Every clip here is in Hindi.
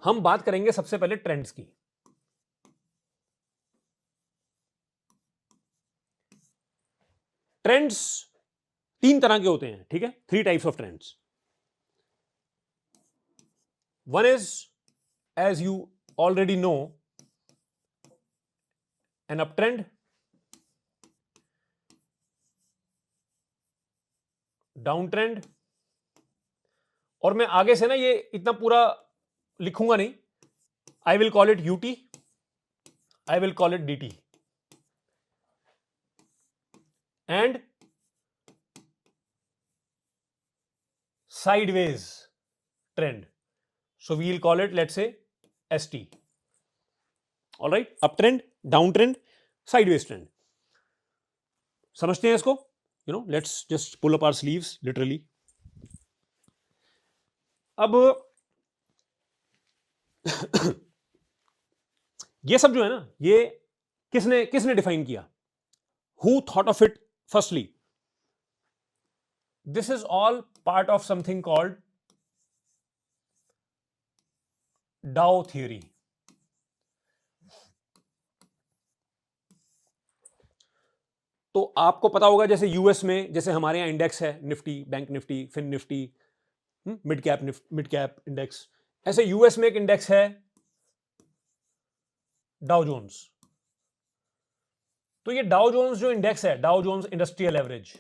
हम बात करेंगे सबसे पहले ट्रेंड्स की। ट्रेंड्स 3 तरह के होते हैं, ठीक है, 3 types of trends. One is, as you already know, an up trend, down trend, और मैं आगे से ना ये इतना पूरा लिखूंगा नहीं, I will call it UT, I will call it DT, and sideways trend, so we'll call it, let's say, ST. all right, uptrend, downtrend, sideways trend. समझते हैं इसको? let's just pull up our sleeves literally. अब ये सब जो है ना, ये किसने डिफाइन किया? Who thought of it firstly? This is all part of something called Dow theory. तो आपको पता होगा, जैसे यूएस में, जैसे हमारे यहां इंडेक्स है Nifty, bank Nifty, Fin Nifty, mid cap index, ऐसे यूएस में एक इंडेक्स है डाउ जोन्स। तो ये डाउ जोन्स जो इंडेक्स है, डाउ जोन्स इंडस्ट्रियल एवरेज,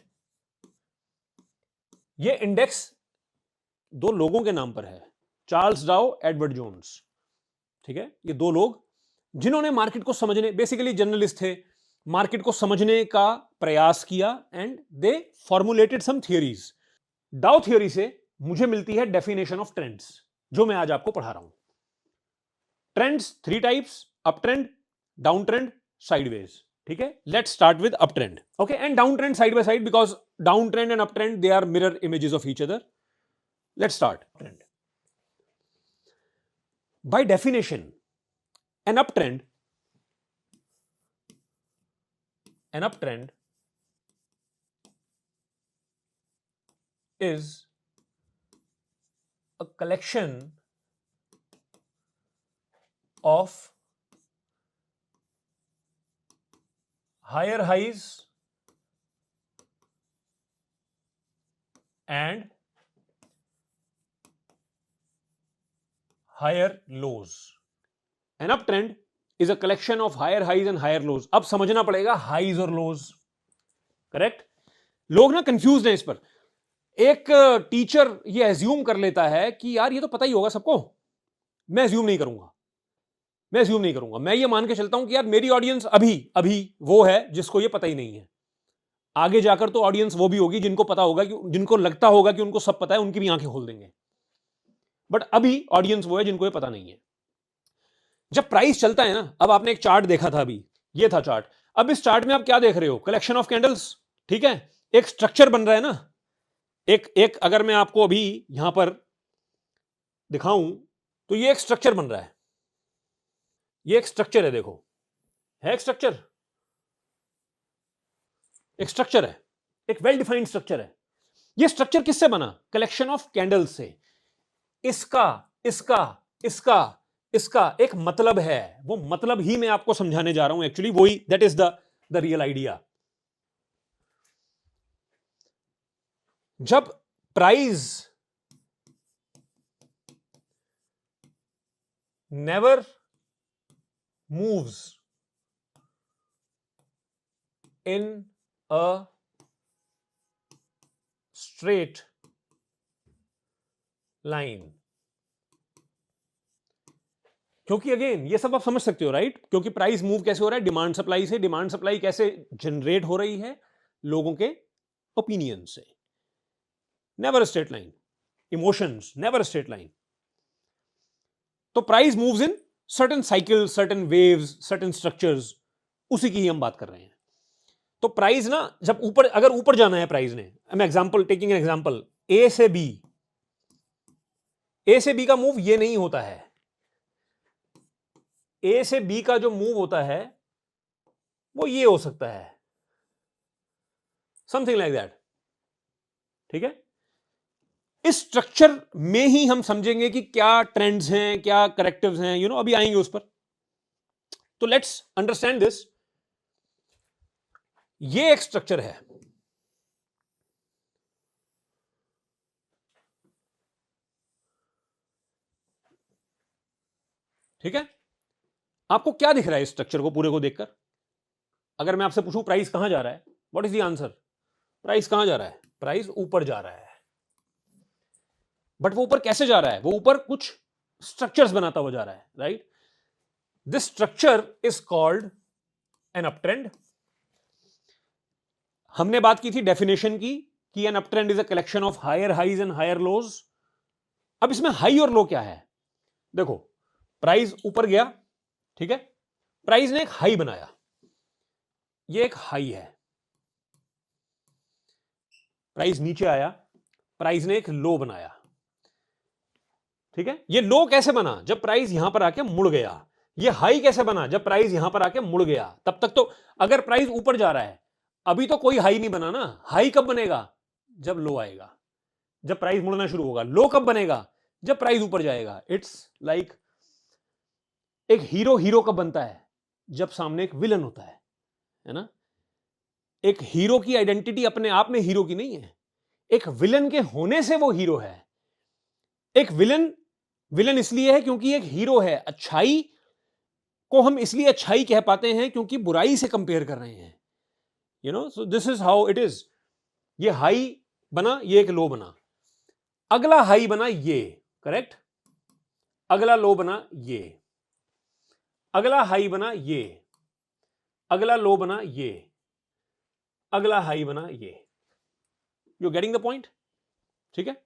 ये इंडेक्स 2 लोगों के नाम पर है, चार्ल्स डाउ, एडवर्ड जोन्स। ठीक है, ये 2 लोग जिन्होंने मार्केट को समझने, बेसिकली जर्नलिस्ट थे, मार्केट को समझने का प्रयास किया, and they formulated some theories. Dow theory से मुझे मिलती है डेफिनेशन ऑफ ट्रेंड्स, जो मैं आज आपको पढ़ा रहा हूं। Trends 3 types, up trend, down trend, sideways. ठीक है, let's start with up trend. Okay, and down trend side by side, because down trend and up trend, they are mirror images of each other. Let's start trend. By definition, an uptrend is a collection of higher highs and higher lows. An uptrend is a collection of higher highs and higher lows. अब समझना पड़ेगा हाइज और लोज, करेक्ट? लोग ना कंफ्यूज हैं इस पर। एक टीचर ये एज्यूम कर लेता है कि यार ये तो पता ही होगा सबको, मैं एज्यूम नहीं करूंगा, मैं ये मान के चलता हूं कि यार मेरी ऑडियंस अभी वो है जिसको ये पता ही नहीं है। आगे जाकर तो ऑडियंस वो भी होगी जिनको पता होगा, कि जिनको लगता होगा कि उनको सब पता है, उनकी भी आंखें खोल देंगे। बट अभी ऑडियंस वो है जिनको ये पता नहीं है। जब प्राइस चलता है ना, अब आपने एक चार्ट देखा था, अभी ये था चार्ट, अब इस चार्ट में आप क्या देख रहे हो? Collection of candles. ठीक है, एक स्ट्रक्चर बन रहा है ना, एक अगर मैं आपको अभी यहां पर दिखाऊं तो ये एक स्ट्रक्चर बन रहा है, ये एक स्ट्रक्चर है, देखो, है एक स्ट्रक्चर है, एक वेल डिफाइंड स्ट्रक्चर है। ये स्ट्रक्चर किससे बना? कलेक्शन ऑफ कैंडल्स से। इसका इसका इसका इसका एक मतलब है, वो मतलब ही मैं आपको समझाने जा रहा हूं एक्चुअली, वही, that is the real idea. जब price never moves in a straight line, क्योंकि अगेन ये सब आप समझ सकते हो, राइट? क्योंकि प्राइस मूव कैसे हो रहा है? डिमांड सप्लाई से। डिमांड सप्लाई कैसे जनरेट हो रही है? लोगों के ओपिनियन से। Never straight line, emotions, never straight line. तो price moves in certain cycles, certain waves, certain structures, उसी की ही हम बात कर रहे हैं। तो प्राइस ना, जब ऊपर, अगर ऊपर जाना है प्राइस ने, मैं एग्जांपल टेकिंग एन एग्जांपल, ए से बी का मूव ये नहीं होता है। ए से बी का जो मूव होता है वो ये हो सकता है, समथिंग लाइक दैट। ठीक है, इस स्ट्रक्चर में ही हम समझेंगे कि क्या ट्रेंड्स हैं, क्या करेक्टिव्स हैं, अभी आएंगे उस पर। तो लेट्स अंडरस्टैंड दिस। ये एक स्ट्रक्चर है, ठीक है। आपको क्या दिख रहा है इस स्ट्रक्चर को पूरे को देखकर? अगर मैं आपसे पूछूं प्राइस कहां जा रहा है, what is the answer? Price कहां जा रहा है? प्राइस ऊपर जा रहा है। बट वो ऊपर कैसे जा रहा है? वो ऊपर कुछ स्ट्रक्चर्स बनाता हुआ जा रहा है, right? This structure is called an uptrend. हमने बात की थी डेफिनेशन की कि an uptrend is a collection of higher highs and higher lows. अब इसमें हाई और लो क्या है? देखो, प्राइस ऊपर गया, ठीक है, प्राइस ने एक हाई बनाया, ये एक हाई है। प्राइस नीचे आया, प्राइस ने एक लो बनाया, ठीक है। ये लो कैसे बना? जब प्राइस यहां पर आके मुड़ गया। ये हाई कैसे बना? जब प्राइस यहां पर आके मुड़ गया। तब तक तो अगर प्राइस ऊपर जा रहा है, अभी तो कोई हाई नहीं बना ना। हाई कब बनेगा? जब लो आएगा, जब प्राइस मुड़ना शुरू होगा। लो कब बनेगा? जब प्राइस ऊपर जाएगा। इट्स लाइक एक हीरो कब बनता है? जब सामने एक विलन होता है ना। एक हीरो की आइडेंटिटी अपने आप में हीरो की नहीं है, एक विलन के होने से वो हीरो है। एक विलन इसलिए है क्योंकि एक हीरो है। अच्छाई को हम इसलिए अच्छाई कह पाते हैं क्योंकि बुराई से कंपेयर कर रहे हैं, so this is how it is. ये हाई बना, ये एक लो बना, अगला हाई बना ये, करेक्ट, अगला लो बना ये, अगला हाई बना ये, अगला लो बना ये, अगला हाई बना ये। You getting the point? ठीक है।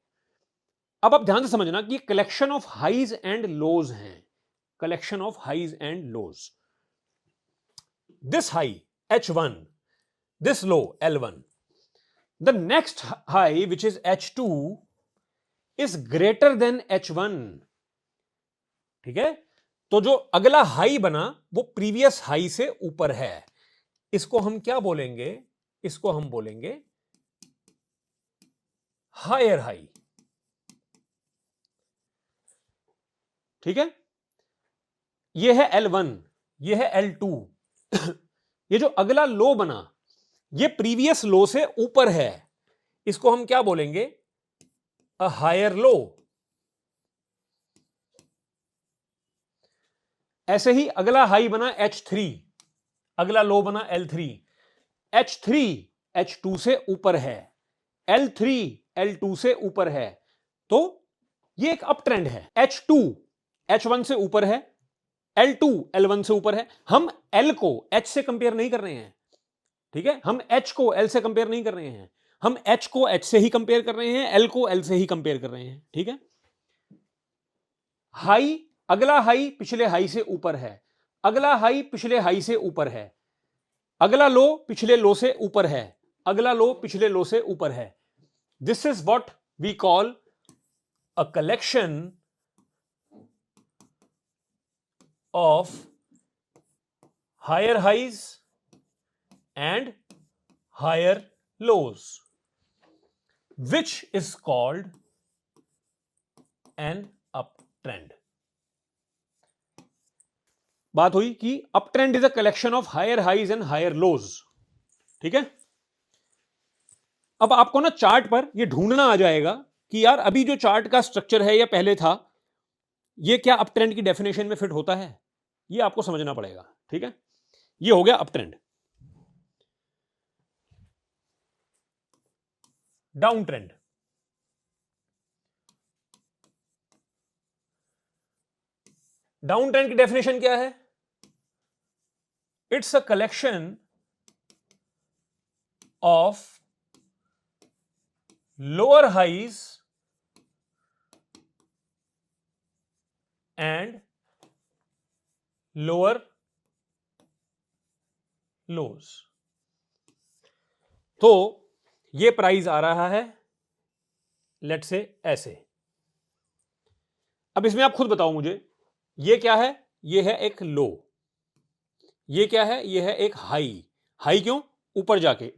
अब आप ध्यान से समझना कि collection of highs and lows हैं, collection of highs and lows. This high H1, this low L1, the next high which is H2 is greater than H1, ठीक है। तो जो अगला हाई बना वो प्रीवियस हाई से ऊपर है। इसको हम क्या बोलेंगे? इसको हम बोलेंगे हायर हाई, ठीक है। ये है L1, ये है L2। ये जो अगला लो बना ये प्रीवियस लो से ऊपर है, इसको हम क्या बोलेंगे? A higher low. ऐसे ही अगला हाई बना H3, अगला लो बना L3। H3 H2 से ऊपर है, L3 L2 से ऊपर है, तो ये एक अप ट्रेंड है। H2 H1 से ऊपर है, L2 L1 से ऊपर है। हम L को H से कंपेयर नहीं कर रहे हैं, ठीक है। हम H को L से कंपेयर नहीं कर रहे हैं, हम H को H से ही कंपेयर कर रहे हैं, L को L से ही कंपेयर कर रहे हैं, ठीक है। हाई, अगला हाई पिछले हाई से ऊपर है, अगला हाई पिछले हाई से ऊपर है, अगला लो पिछले लो से ऊपर है, अगला लो पिछले लो से ऊपर है। This is what we call a collection of higher highs and higher lows, which is called an uptrend। बात हुई कि uptrend is a collection of higher highs and higher lows, ठीक है। अब आपको ना चार्ट पर ये ढूंढना आ जाएगा कि यार अभी जो चार्ट का स्ट्रक्चर है या पहले था, ये क्या अपट्रेंड की डेफिनेशन में फिट होता है? ये आपको समझना पड़ेगा, ठीक है। ये हो गया uptrend. Down trend, down trend की डेफिनेशन क्या है? It's a collection of lower highs and lower lows. तो ये प्राइस आ रहा है लेट से ऐसे। अब इसमें आप खुद बताओ मुझे, ये क्या है? ये है एक लो, ये क्या है? ये है एक हाई। हाई क्यों? ऊपर जाके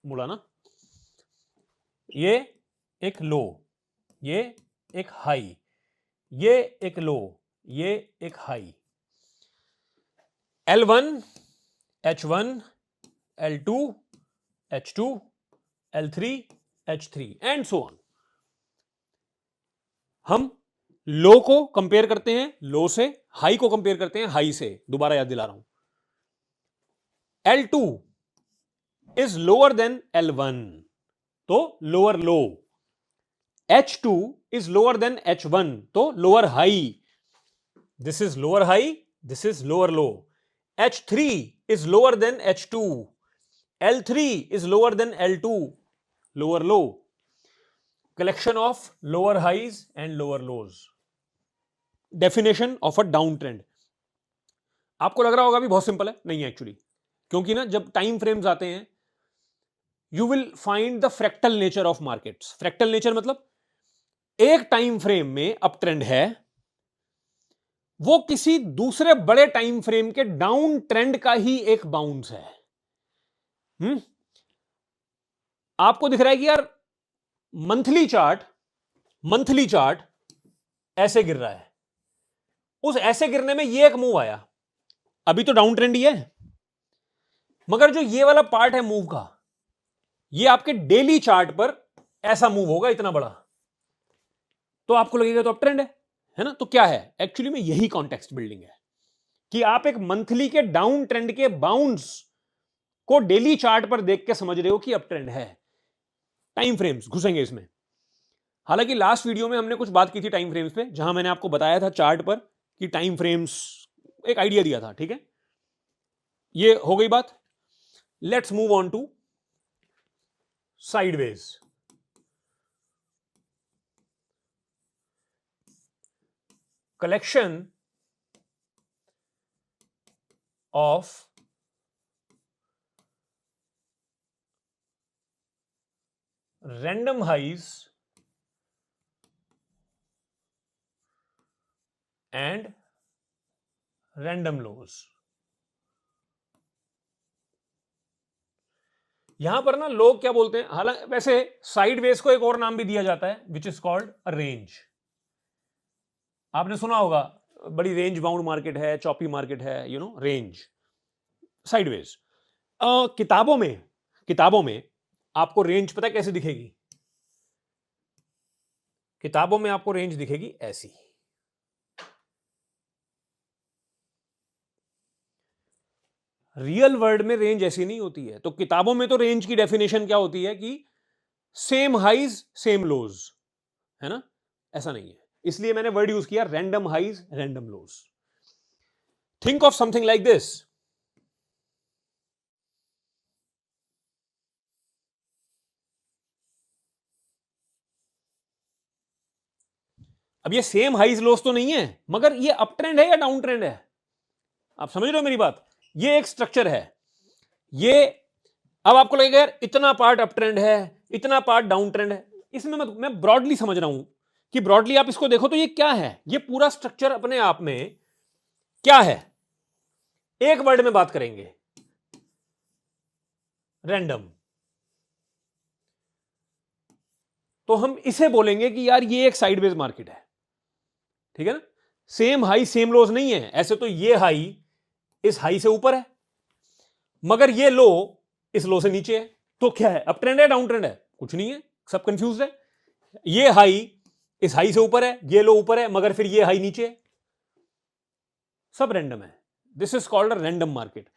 मुड़ा ना। ये एक लो, ये एक हाई, ये एक लो, ये एक high, L1, H1, L2, H2, L3, H3 and so on. हम लो को कंपेयर करते हैं लो से, हाई को कंपेयर करते हैं हाई से। दोबारा याद दिला रहा हूं, L2 is lower than L1, तो lower low. H2 is lower than H1, तो lower high. This is lower high, this is lower low. H3 is lower than H2, L3 is lower than L2, lower low, collection of lower highs and lower lows, definition of a downtrend। आपको लग रहा होगा भी बहुत सिंपल है, नहीं है एक्चुअली, क्योंकि ना जब टाइम फ्रेम्स आते हैं you will find the fractal nature of markets. Fractal nature मतलब एक टाइम फ्रेम में अप ट्रेंड है, वो किसी दूसरे बड़े टाइम फ्रेम के डाउन ट्रेंड का ही एक बाउंस है। आपको दिख रहा है कि यार मंथली चार्ट ऐसे गिर रहा है, उस ऐसे गिरने में ये एक मूव आया, अभी तो डाउन ट्रेंड ही है, मगर जो ये वाला पार्ट है मूव का, ये आपके डेली चार्ट पर ऐसा मूव होगा इतना बड़ा, तो आपको लगेगा तो अप ट्रेंड है ना। तो क्या है एक्चुअली में, यही कॉन्टेक्स्ट बिल्डिंग है कि आप एक मंथली के डाउन ट्रेंड के बाउंस को डेली चार्ट पर देख के समझ रहे हो कि अप ट्रेंड है। टाइम फ्रेम्स घुसेंगे इसमें, हालांकि लास्ट वीडियो में हमने कुछ बात की थी टाइम फ्रेम्स पे, जहां मैंने आपको बताया था चार्ट पर कि टाइम फ्रेम्स एक आइडिया दिया था, ठीक है, ये हो गई बात। Let's move on to sideways. Collection of random highs and random lows। यहां पर ना लोग क्या बोलते हैं, हालांकि वैसे साइडवेज को एक और नाम भी दिया जाता है which is called a range. आपने सुना होगा बड़ी रेंज बाउंड मार्केट है, चॉपी मार्केट है, यू नो, रेंज साइडवेज। किताबों में आपको रेंज पता है कैसे दिखेगी? किताबों में आपको रेंज दिखेगी ऐसी। रियल वर्ल्ड में रेंज ऐसी नहीं होती है। तो किताबों में तो रेंज की डेफिनेशन क्या होती है कि सेम हाइज सेम लोज, है ना, ऐसा नहीं है। इसलिए मैंने वर्ड यूज किया random highs random lows. Think of something like this. अब ये सेम हाइज लोज तो नहीं है, मगर ये अप ट्रेंड है या डाउन ट्रेंड है? आप समझ रहे हो मेरी बात? ये एक स्ट्रक्चर है। ये अब आपको लगेगा यार इतना पार्ट अप ट्रेंड है, इतना पार्ट डाउन ट्रेंड है। इसमें मैं ब्रॉडली समझ रहा हूं कि ब्रॉडली आप इसको देखो तो ये क्या है, ये पूरा स्ट्रक्चर अपने आप में क्या है। एक वर्ड में बात करेंगे, रैंडम। तो हम इसे बोलेंगे कि यार ये एक साइडवेज मार्केट है, ठीक है ना। सेम हाई सेम लोज नहीं है। ऐसे तो ये हाई इस हाई से ऊपर है, मगर ये लो इस लो से नीचे है। तो क्या है, अप ट्रेंड है डाउन ट्रेंड है? कुछ नहीं है, सब कंफ्यूज है। ये हाई इस हाई से ऊपर है, ये लो ऊपर है, मगर फिर ये हाई नीचे है, सब रैंडम है। This is called a random market.